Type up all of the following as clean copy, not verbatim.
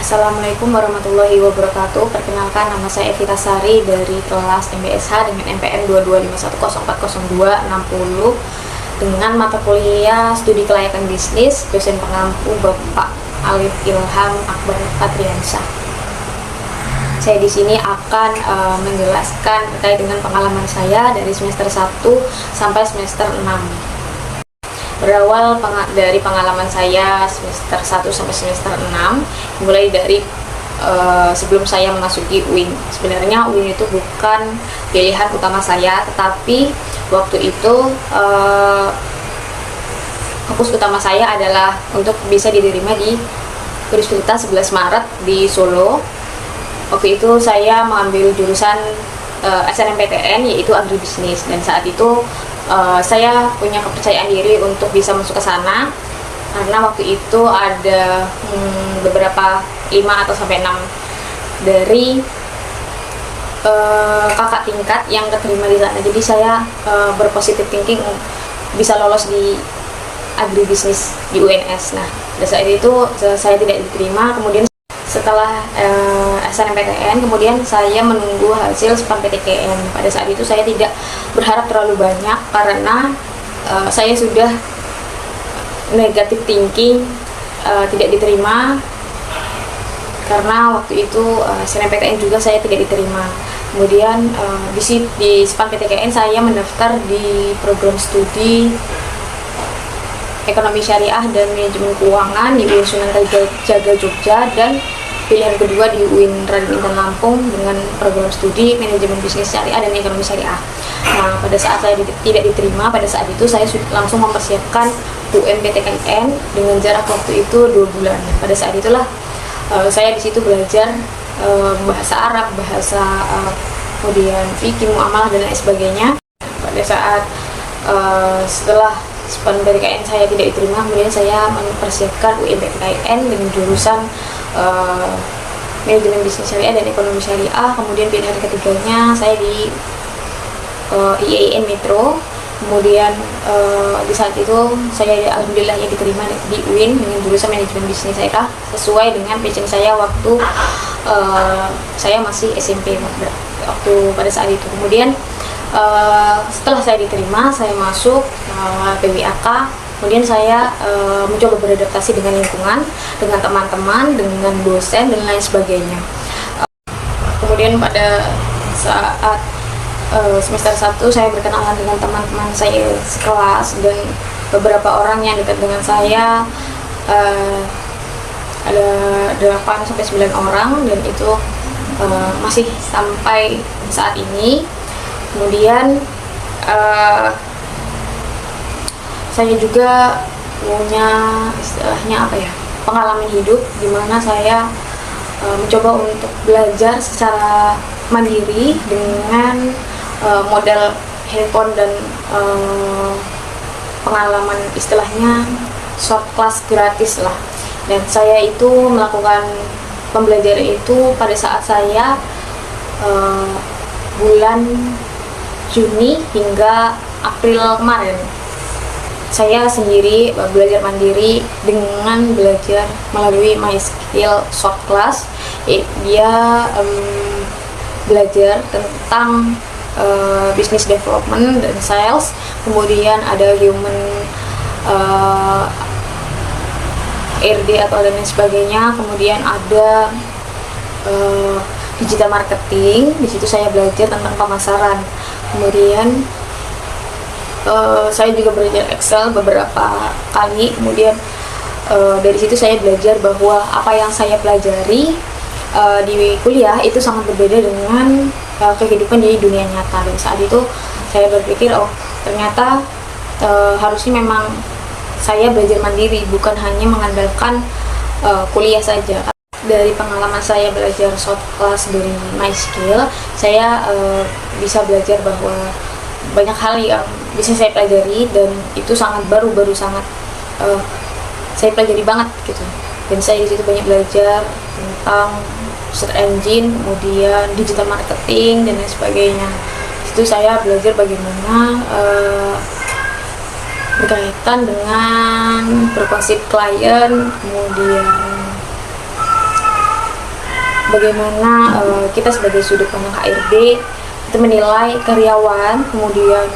Assalamualaikum warahmatullahi wabarakatuh. Perkenalkan, nama saya Evita Sari dari kelas MBSH dengan NPM 2251040260 dengan mata kuliah Studi Kelayakan Bisnis, dosen pengampu Bapak Alif Ilham Akbar Patriansyah. Saya di sini akan menjelaskan terkait dengan pengalaman saya dari semester 1 sampai semester 6. Berawal dari pengalaman saya semester 1 sampai semester 6, mulai dari sebelum saya memasuki UIN. Sebenarnya UIN itu bukan pilihan utama saya, tetapi waktu itu fokus utama saya adalah untuk bisa diterima di Universitas 11 Maret di Solo. Waktu itu saya mengambil jurusan SNMPTN, yaitu agribisnis, dan saat itu saya punya kepercayaan diri untuk bisa masuk ke sana karena waktu itu ada beberapa 5 atau sampai 6 dari kakak tingkat yang keterima di sana. Jadi saya berpositif thinking bisa lolos di agribisnis di UNS. Nah, pada saat itu saya tidak diterima. Kemudian setelah SNMPTN, kemudian saya menunggu hasil SPAN-PTKN. Pada saat itu saya tidak berharap terlalu banyak karena saya sudah negatif thinking, tidak diterima karena waktu itu SNMPTN juga saya tidak diterima. Kemudian di SPAN-PTKN saya mendaftar di program studi Ekonomi Syariah dan Manajemen Keuangan di UIN Sunan Kalijaga Jogja, dan pilihan kedua di UIN Raden Intan Lampung dengan program studi Manajemen Bisnis Syariah dan Ekonomi Syariah. Nah, pada saat saya tidak diterima, pada saat itu saya langsung mempersiapkan UMPTKN dengan jarak waktu itu 2 bulan. Pada saat itulah saya di situ belajar bahasa Arab, bahasa kemudian fikih, muamalah dan lain sebagainya. Pada saat setelah SPAN-PTKN saya tidak diterima, kemudian saya mempersiapkan UMPTKN dengan jurusan Manajemen Bisnis Syariah dan Ekonomi Syariah. Kemudian pilihan ketiganya saya di IAIN Metro. Kemudian di saat itu saya alhamdulillahnya diterima di UIN dengan jurusan Manajemen Bisnis Syariah sesuai dengan passion saya waktu saya masih SMP waktu pada saat itu. Kemudian setelah saya diterima, saya masuk PWAK. Kemudian saya mencoba beradaptasi dengan lingkungan, dengan teman-teman, dengan dosen dan lain sebagainya. Kemudian pada saat semester 1 saya berkenalan dengan teman-teman saya sekelas dan beberapa orang yang dekat dengan saya, ada 8-9 orang, dan itu masih sampai saat ini. Kemudian saya juga punya istilahnya pengalaman hidup di mana saya mencoba untuk belajar secara mandiri dengan modal handphone dan pengalaman istilahnya short class gratis lah. Dan saya itu melakukan pembelajaran itu pada saat saya bulan Juni hingga April kemarin. Saya sendiri belajar mandiri dengan belajar melalui MySkill Short Class. Dia belajar tentang business development dan sales, kemudian ada human RD atau dan lain sebagainya, kemudian ada digital marketing. Di situ saya belajar tentang pemasaran. Kemudian saya juga belajar Excel beberapa kali. Kemudian dari situ saya belajar bahwa apa yang saya pelajari di kuliah itu sangat berbeda dengan kehidupan di dunia nyata. Dan saat itu saya berpikir, oh ternyata harusnya memang saya belajar mandiri, bukan hanya mengandalkan kuliah saja. Dari pengalaman saya belajar short class dari MySkill, saya bisa belajar bahwa banyak hal yang bisa saya pelajari dan itu sangat baru sangat saya pelajari banget gitu. Dan saya di situ banyak belajar tentang search engine, kemudian digital marketing dan lain sebagainya. Di situ saya belajar bagaimana berkaitan dengan persuasif klien, kemudian bagaimana kita sebagai sudut pandang HRD itu menilai karyawan, kemudian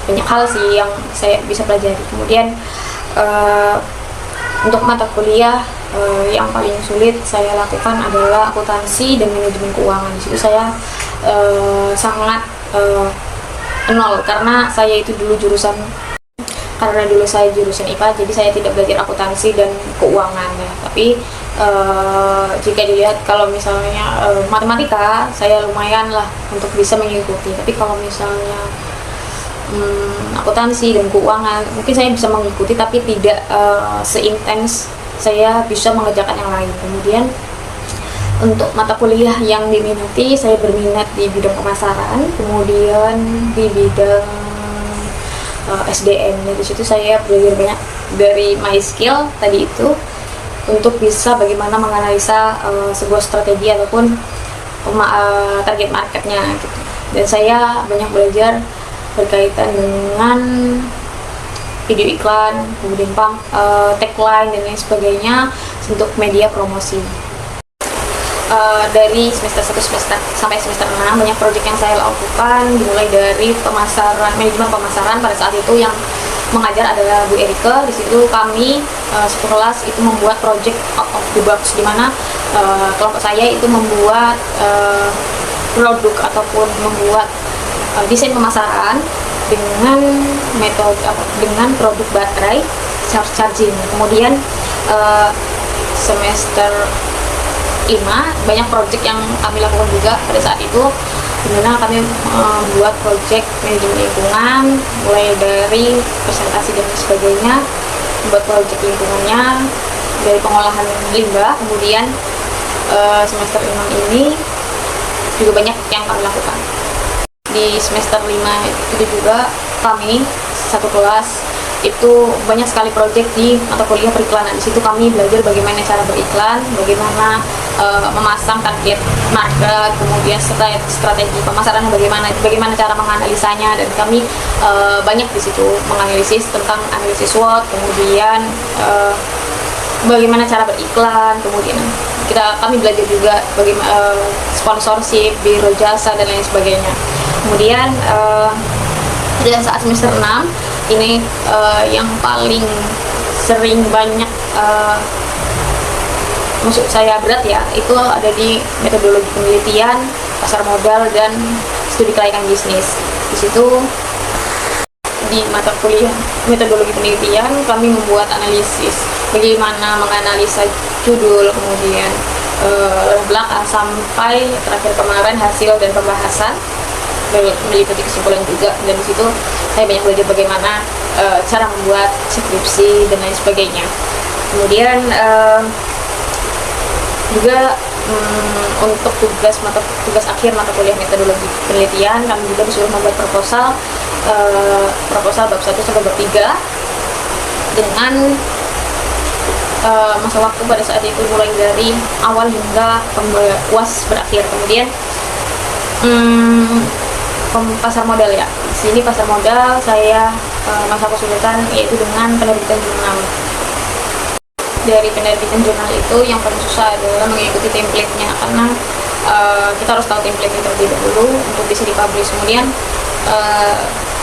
banyak hal sih yang saya bisa pelajari. Kemudian untuk mata kuliah yang paling sulit saya lakukan adalah akuntansi dan manajemen keuangan. Di situ saya sangat nol, karena saya itu dulu saya jurusan IPA, jadi saya tidak belajar akuntansi dan keuangan ya. Tapi jika dilihat kalau misalnya matematika, saya lumayan lah untuk bisa mengikuti. Tapi kalau misalnya akuntansi dan keuangan, mungkin saya bisa mengikuti, tapi tidak seintens saya bisa mengerjakan yang lain. Kemudian untuk mata kuliah yang diminati, saya berminat di bidang pemasaran, kemudian di bidang SDM. Di situ saya belajar banyak dari my skill tadi itu untuk bisa bagaimana menganalisa sebuah strategi ataupun target marketnya gitu. Dan saya banyak belajar berkaitan dengan video iklan, kemudian tagline dan lain sebagainya untuk media promosi. Dari semester 1 sampai semester 6 banyak proyek yang saya lakukan, dimulai dari manajemen pemasaran. Pada saat itu yang mengajar adalah Bu Erika. Di situ kami satu kelas itu membuat proyek out of the box, di mana kelompok saya itu membuat produk ataupun membuat desain pemasaran dengan dengan produk baterai charging. Kemudian semester 5 banyak proyek yang kami lakukan juga pada saat itu, dimana kami membuat proyek manajemen lingkungan, mulai dari presentasi dan sebagainya, membuat proyek lingkungannya dari pengolahan limbah. Kemudian semester 5 ini juga banyak yang kami lakukan. Di semester 5 itu juga kami satu kelas itu banyak sekali proyek di mata kuliah periklanan. Di situ kami belajar bagaimana cara beriklan, bagaimana memasang target market, kemudian strategi pemasarannya bagaimana cara menganalisanya, dan kami banyak di situ menganalisis tentang analisis SWOT, kemudian bagaimana cara beriklan, kemudian kami belajar juga bagaimana sponsorship, biro jasa dan lain sebagainya. Kemudian pada saat semester 6 ini yang paling sering banyak maksud saya berat ya, itu ada di metodologi penelitian, pasar modal, dan studi kelayakan bisnis. Di situ di mata kuliah metodologi penelitian kami membuat analisis bagaimana menganalisa judul, kemudian belakang sampai terakhir kemarin hasil dan pembahasan, meliputi kesimpulan juga. Dan di situ saya banyak belajar bagaimana cara membuat skripsi dan lain sebagainya. Kemudian juga untuk tugas akhir mata kuliah metodologi penelitian, kami juga disuruh membuat proposal bab 1 sampai bab 3 dengan masa waktu pada saat itu mulai dari awal hingga UAS berakhir. Kemudian pasar modal ya. Di sini pasar modal saya masa kesulitan yaitu dengan penerbitan jurnal. Dari penerbitan jurnal itu yang paling susah adalah mengikuti template-nya, karena kita harus tahu template-nya terlebih dahulu untuk bisa dipublish. Kemudian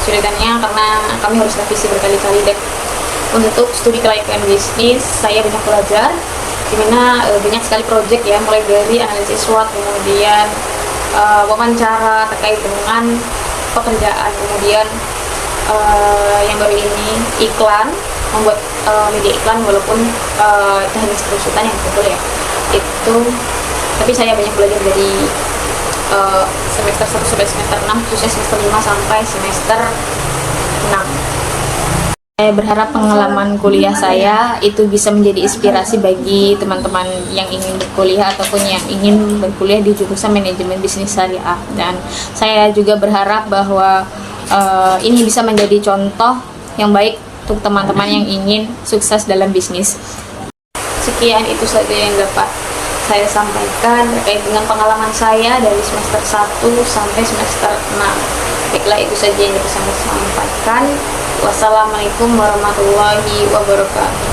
kesulitannya karena kami harus revisi berkali-kali. Dan untuk studi kelayakan bisnis saya banyak belajar, dimana banyak sekali project ya, mulai dari analisis SWOT, kemudian wawancara terkait dengan pekerjaan, kemudian yang baru ini iklan, membuat media iklan, walaupun itu hanya serusutan yang betul ya itu, tapi saya banyak belajar dari semester 1 sampai semester 6, khususnya semester 5 sampai semester 6. Saya berharap pengalaman kuliah saya itu bisa menjadi inspirasi bagi teman-teman yang ingin berkuliah ataupun yang ingin berkuliah di jurusan manajemen bisnis syariah. Dan saya juga berharap bahwa ini bisa menjadi contoh yang baik untuk teman-teman yang ingin sukses dalam bisnis. Sekian itu saja yang dapat saya sampaikan terkait dengan pengalaman saya dari semester 1 sampai semester 6. Baiklah, itu saja yang bisa saya sampaikan. Wassalamualaikum warahmatullahi wabarakatuh.